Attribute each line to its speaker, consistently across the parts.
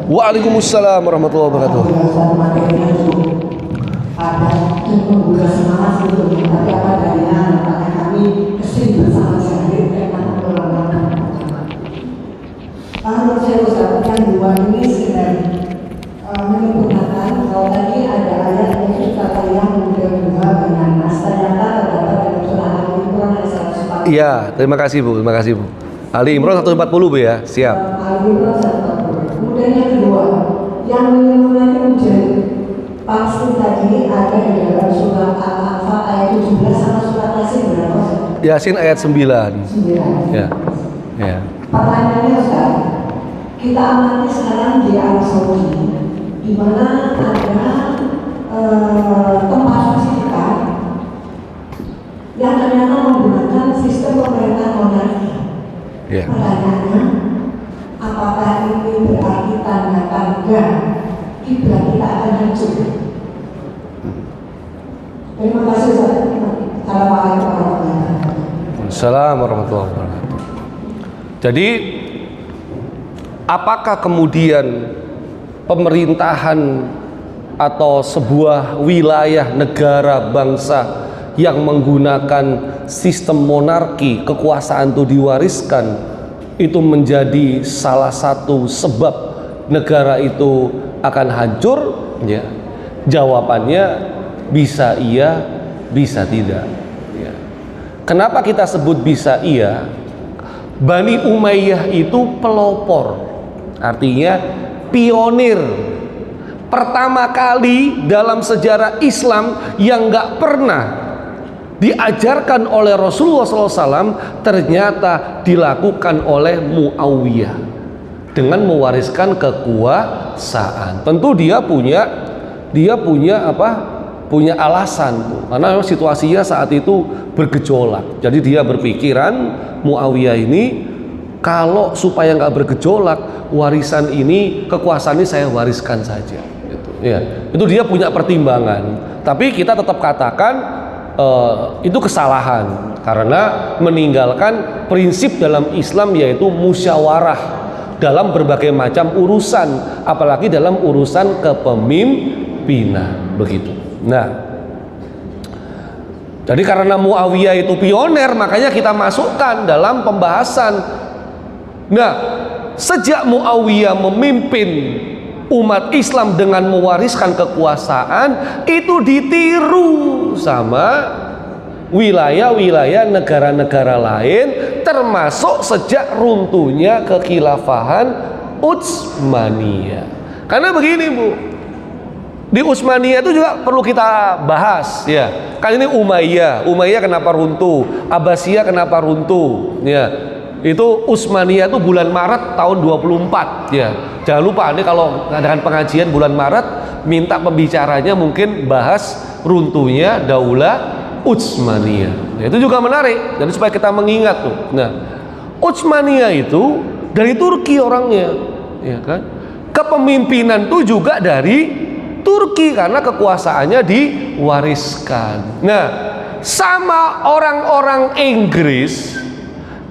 Speaker 1: Waalaikumsalam warahmatullahi wabarakatuh.
Speaker 2: Ada yang membuka semangat itu, tapi apa daya makanya kami kesini bersama Syahid dan orang-orang. Menurut saya Ustaz, yang dua ini sedang menyempurnakan kalau tadi ada ayat yang kata yang dua dengan nas ternyata terdapat dalam surah Al-Imran ayat 140.
Speaker 1: Iya, terima kasih Bu, terima kasih Bu. Ali Imran 140 Bu ya, siap.
Speaker 2: Al-Imran 140. Kemudian yang kedua, yang menyempurnakan menjadi pasti tadi ada di dalam surah Al-Anfal ayat 17 sama surah Yasin berapa?
Speaker 1: Yasin ayat 9.
Speaker 2: 9.
Speaker 1: Ya. Ya.
Speaker 2: Pertanyaannya Ustaz, kita amati sekarang di Arab Saudi, di mana ada tempat kita yang ternyata menggunakan sistem pemerintahan monarki.
Speaker 1: Ya.
Speaker 2: Pertanyaannya, apakah ini berarti tanda-tanda kiblat kita akan hancur? Terima kasih Ustaz. Assalamualaikum warahmatullahi wabarakatuh.
Speaker 1: Assalamualaikum warahmatullahi wabarakatuh. Jadi apakah kemudian pemerintahan atau sebuah wilayah negara bangsa yang menggunakan sistem monarki, kekuasaan itu diwariskan, itu menjadi salah satu sebab negara itu akan hancur? Ya. Jawabannya bisa iya, bisa tidak. Ya. Kenapa kita sebut bisa iya? Bani Umayyah itu pelopor, artinya pionir. Pertama kali dalam sejarah Islam yang gak pernah diajarkan oleh Rasulullah SAW ternyata dilakukan oleh Muawiyah dengan mewariskan kekuasaan. Tentu dia punya alasan, karena memang situasinya saat itu bergejolak. Jadi dia berpikiran, Muawiyah ini kalau supaya nggak bergejolak, warisan ini, kekuasaan ini saya wariskan saja. Gitu. Ya, itu dia punya pertimbangan. Tapi kita tetap katakan itu kesalahan karena meninggalkan prinsip dalam Islam yaitu musyawarah dalam berbagai macam urusan, apalagi dalam urusan kepemimpinan begitu. Nah, jadi karena Muawiyah itu pioner, makanya kita masukkan dalam pembahasan. Nah, sejak Muawiyah memimpin umat Islam dengan mewariskan kekuasaan, itu ditiru sama wilayah-wilayah negara-negara lain, termasuk sejak runtuhnya kekhilafahan Utsmaniyah. Karena begini Bu, di Utsmaniyah itu juga perlu kita bahas ya. Kan ini Umayyah kenapa runtuh? Abbasiyah kenapa runtuh? Ya. Itu Utsmaniyah itu bulan Maret tahun 24 ya. Jangan lupa nih kalau ngadakan pengajian bulan Maret, minta pembicaranya mungkin bahas runtuhnya Daulah Utsmaniyah. Nah, itu juga menarik. Jadi supaya kita mengingat tuh. Nah, Utsmaniyah itu dari Turki orangnya, ya kan? Kepemimpinan itu juga dari Turki karena kekuasaannya diwariskan. Nah, sama orang-orang Inggris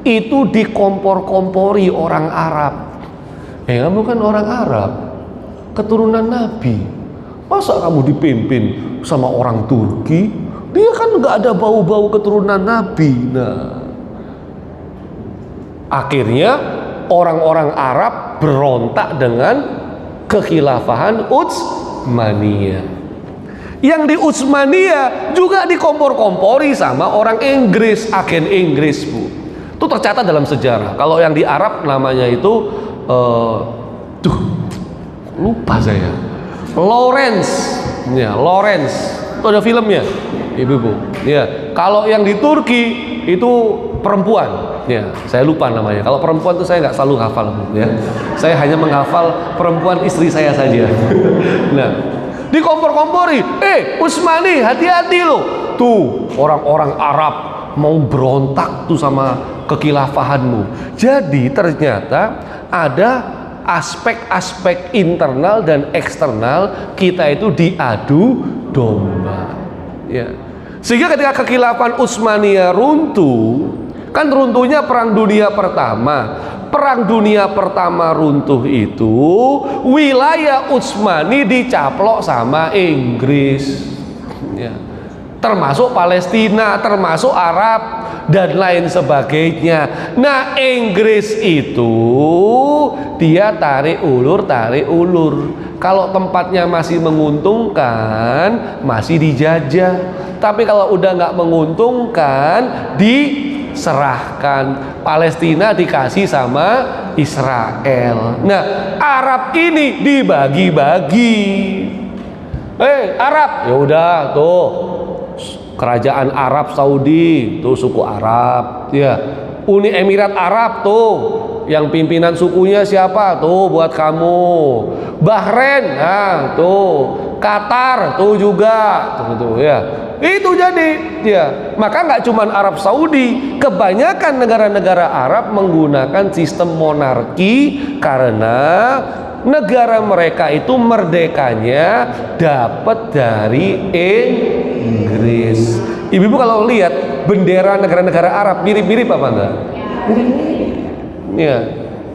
Speaker 1: itu dikompor-kompori orang Arab. Kamu kan orang Arab, keturunan Nabi. Masa kamu dipimpin sama orang Turki? Dia kan nggak ada bau-bau keturunan Nabi. Nah, akhirnya orang-orang Arab berontak dengan kekhilafahan Utsmaniyah. Yang di Utsmaniyah juga dikompor-kompori sama orang Inggris, agen Inggris Bu. Itu tercatat dalam sejarah. Kalau yang di Arab namanya itu lupa saya. Lawrence. Ya, Lawrence. Itu ada filmnya, Ibu-ibu. Ya, kalau yang di Turki itu perempuan. Ya, saya lupa namanya. Kalau perempuan itu saya nggak selalu hafal, Bu. Ya, saya hanya menghafal perempuan istri saya saja. Nah, dikompor-kompori. Utsmani, hati-hati loh. Tuh, orang-orang Arab mau berontak tuh sama kekhilafahanmu. Jadi ternyata ada aspek-aspek internal dan eksternal kita itu diadu domba. Ya. Sehingga ketika kekhilafan Utsmaniyah runtuh, kan runtuhnya Perang Dunia Pertama, Perang Dunia Pertama runtuh itu wilayah Utsmani dicaplok sama Inggris, ya. Termasuk Palestina, termasuk Arab dan lain sebagainya. Nah, Inggris itu dia tarik ulur. Kalau tempatnya masih menguntungkan, masih dijajah. Tapi kalau udah nggak menguntungkan, diserahkan. Palestina dikasih sama Israel. Nah, Arab ini dibagi-bagi. Arab, ya udah tuh. Kerajaan Arab Saudi tuh suku Arab, ya. Uni Emirat Arab tuh yang pimpinan sukunya siapa tuh buat kamu. Bahrain, nah tuh. Qatar tuh juga tuh ya. Itu jadi ya. Maka nggak cuman Arab Saudi, kebanyakan negara-negara Arab menggunakan sistem monarki karena negara mereka itu merdekanya dapat dari Inggris. Ibu-ibu kalau lihat bendera negara-negara Arab mirip-mirip apa enggak? Ya,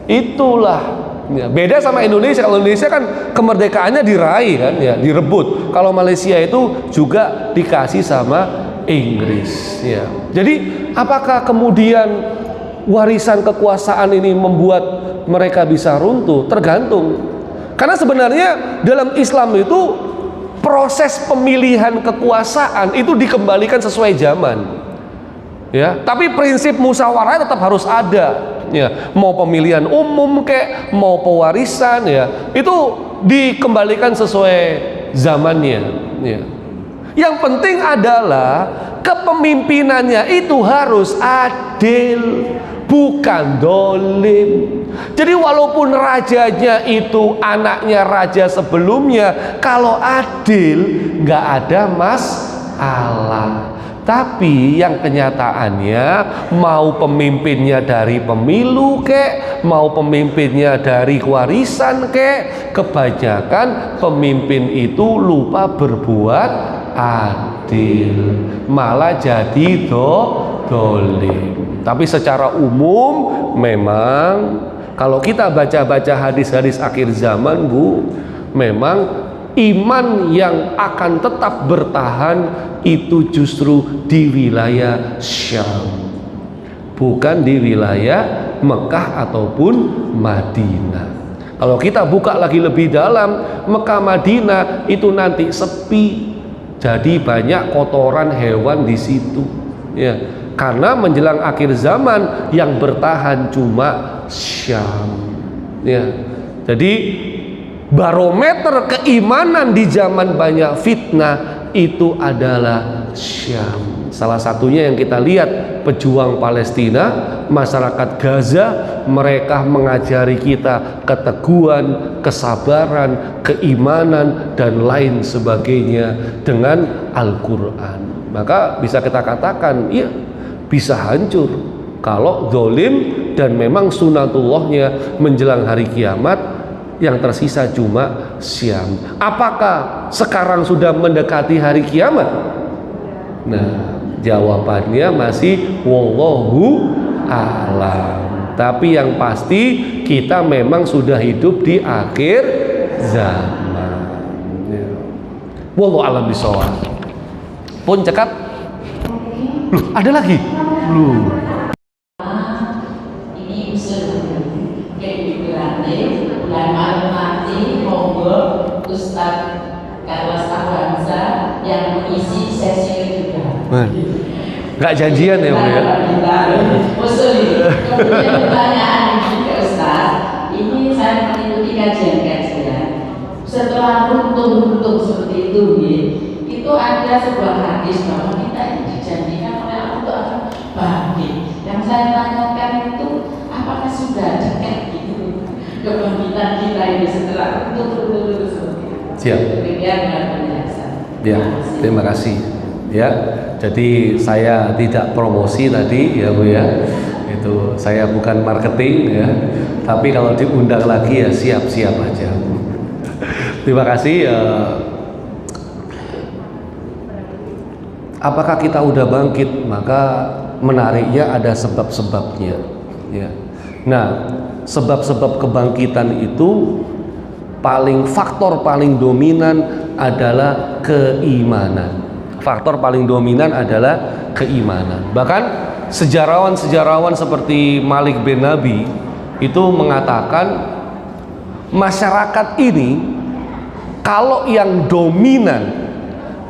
Speaker 1: itulah. Ya, beda sama Indonesia. Kalau Indonesia kan kemerdekaannya diraih kan, ya, direbut. Kalau Malaysia itu juga dikasih sama Inggris. Ya. Jadi apakah kemudian warisan kekuasaan ini membuat mereka bisa runtuh? Tergantung. Karena sebenarnya dalam Islam itu proses pemilihan kekuasaan itu dikembalikan sesuai zaman. Ya, tapi prinsip musyawarah tetap harus ada. Ya, mau pemilihan umum kek, mau pewarisan ya, itu dikembalikan sesuai zamannya. Ya. Yang penting adalah kepemimpinannya itu harus adil, bukan dolim. Jadi walaupun rajanya itu anaknya raja sebelumnya, kalau adil nggak ada masalah. Tapi yang kenyataannya mau pemimpinnya dari pemilu kek, mau pemimpinnya dari warisan kek, kebanyakan pemimpin itu lupa berbuat adil, malah jadi dolim. Tapi secara umum memang kalau kita baca-baca hadis-hadis akhir zaman, Bu, memang iman yang akan tetap bertahan itu justru di wilayah Syam, bukan di wilayah Mekah ataupun Madinah. Kalau kita buka lagi lebih dalam, Mekah Madinah itu nanti sepi, jadi banyak kotoran hewan di situ. Ya, karena menjelang akhir zaman yang bertahan cuma Syam. Ya, jadi barometer keimanan di zaman banyak fitnah itu adalah Syam. Salah satunya yang kita lihat pejuang Palestina, masyarakat Gaza, mereka mengajari kita keteguhan, kesabaran, keimanan dan lain sebagainya dengan Al-Quran. Maka bisa kita katakan, iya, bisa hancur kalau zalim dan memang sunatullahnya menjelang hari kiamat yang tersisa cuma Syam. Apakah sekarang sudah mendekati hari kiamat? Nah, jawabannya masih wallahu a'lam. Tapi yang pasti kita memang sudah hidup di akhir zaman. Wallahu a'lam bishawab. Pun cekap. Loh, ada lagi? Loh.
Speaker 3: Ini usul bulan malam nanti monggo Ustadz Carlos Awanza yang mengisi sesi kedua.
Speaker 1: Nggak janjian ya, Bu ya?
Speaker 3: Usul. Kemudian pertanyaan ke Ustadz, ini saya mengikuti kajian-kajian. Setelah runtuh seperti itu ada sebuah hadis bahwa kita ini dijanjikan oleh Allah untuk akan bangkit. Yang saya tanyakan itu apakah sudah dekat gitu kebangkitan kita ini setelah runtuh seperti itu?
Speaker 1: Siap. Ya, terima kasih. Ya, jadi saya tidak promosi tadi ya, Bu ya. Itu saya bukan marketing ya. Tapi kalau diundang lagi ya siap-siap aja. Terima kasih. Apakah kita udah bangkit? Maka menariknya ada sebab-sebabnya. Ya. Nah, sebab-sebab kebangkitan itu faktor paling dominan adalah keimanan. Faktor paling dominan adalah keimanan. Bahkan sejarawan-sejarawan seperti Malik bin Nabi itu mengatakan masyarakat ini kalau yang dominan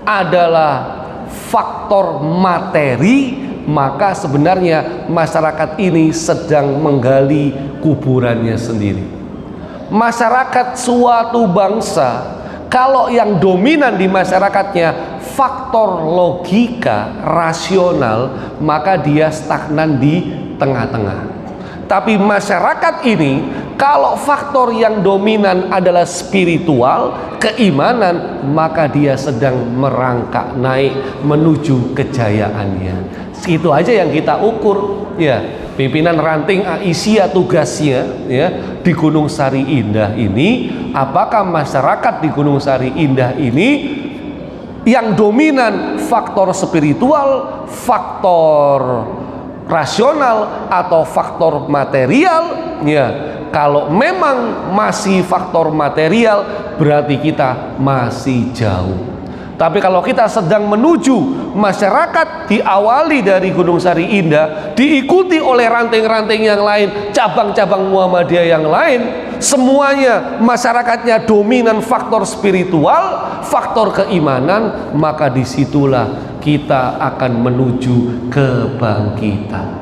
Speaker 1: adalah faktor materi, maka sebenarnya masyarakat ini sedang menggali kuburannya sendiri. Masyarakat suatu bangsa kalau yang dominan di masyarakatnya faktor logika, rasional, maka dia stagnan di tengah-tengah. Tapi masyarakat ini kalau faktor yang dominan adalah spiritual, keimanan, maka dia sedang merangkak naik menuju kejayaannya. Itu aja yang kita ukur, ya. Pimpinan ranting Aisyah tugasnya, ya, di Gunung Sari Indah ini, apakah masyarakat di Gunung Sari Indah ini yang dominan faktor spiritual, faktor rasional, atau faktor material? Ya, kalau memang masih faktor material, berarti kita masih jauh. Tapi kalau kita sedang menuju masyarakat diawali dari Gunung Sari Indah, diikuti oleh ranting-ranting yang lain, cabang-cabang Muhammadiyah yang lain, semuanya masyarakatnya dominan faktor spiritual, faktor keimanan, maka disitulah kita akan menuju kebangkitan.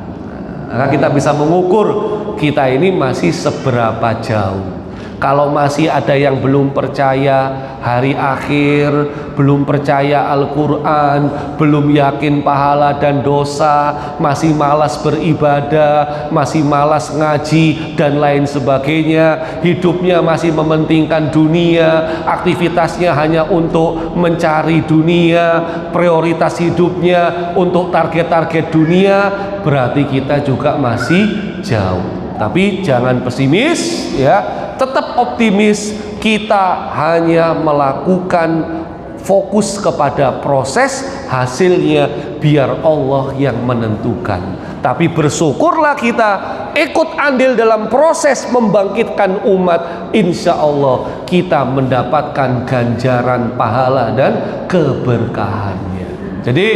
Speaker 1: Maka kita bisa mengukur kita ini masih seberapa jauh. Kalau masih ada yang belum percaya hari akhir, belum percaya Al-Quran, belum yakin pahala dan dosa, masih malas beribadah, masih malas ngaji dan lain sebagainya, hidupnya masih mementingkan dunia, aktivitasnya hanya untuk mencari dunia, prioritas hidupnya untuk target-target dunia, berarti kita juga masih jauh. Tapi jangan pesimis, ya, tetap optimis. Kita hanya melakukan fokus kepada proses, hasilnya biar Allah yang menentukan. Tapi bersyukurlah kita ikut andil dalam proses membangkitkan umat. Insya Allah kita mendapatkan ganjaran pahala dan keberkahannya. Jadi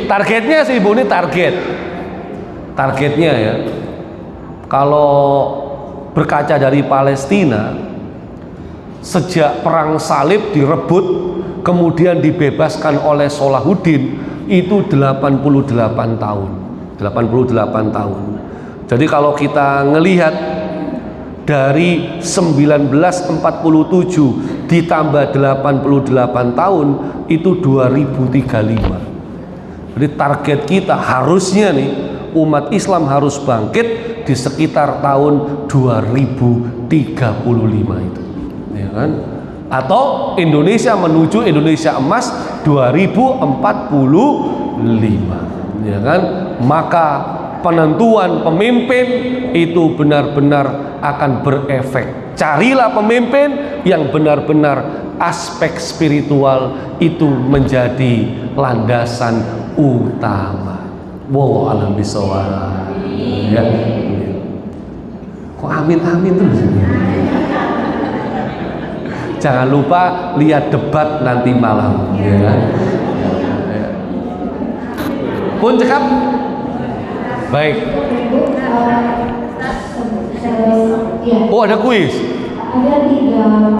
Speaker 1: targetnya sih Ibu, ini targetnya ya. Kalau berkaca dari Palestina, sejak perang salib direbut kemudian dibebaskan oleh Salahuddin, itu 88 tahun. 88 tahun. Jadi kalau kita ngelihat dari 1947 ditambah 88 tahun, itu 2035. Jadi target kita harusnya nih, umat Islam harus bangkit di sekitar tahun 2035 itu, ya kan? Atau Indonesia menuju Indonesia Emas 2045, ya kan? Maka penentuan pemimpin itu benar-benar akan berefek. Carilah pemimpin yang benar-benar aspek spiritual itu menjadi landasan utama. Wallahu a'lam bishawab. Ya. Kok amin-amin terus? Jangan lupa lihat debat nanti malam, ya. Pun cekap. Baik. Oh, ada kuis.
Speaker 2: Ada 3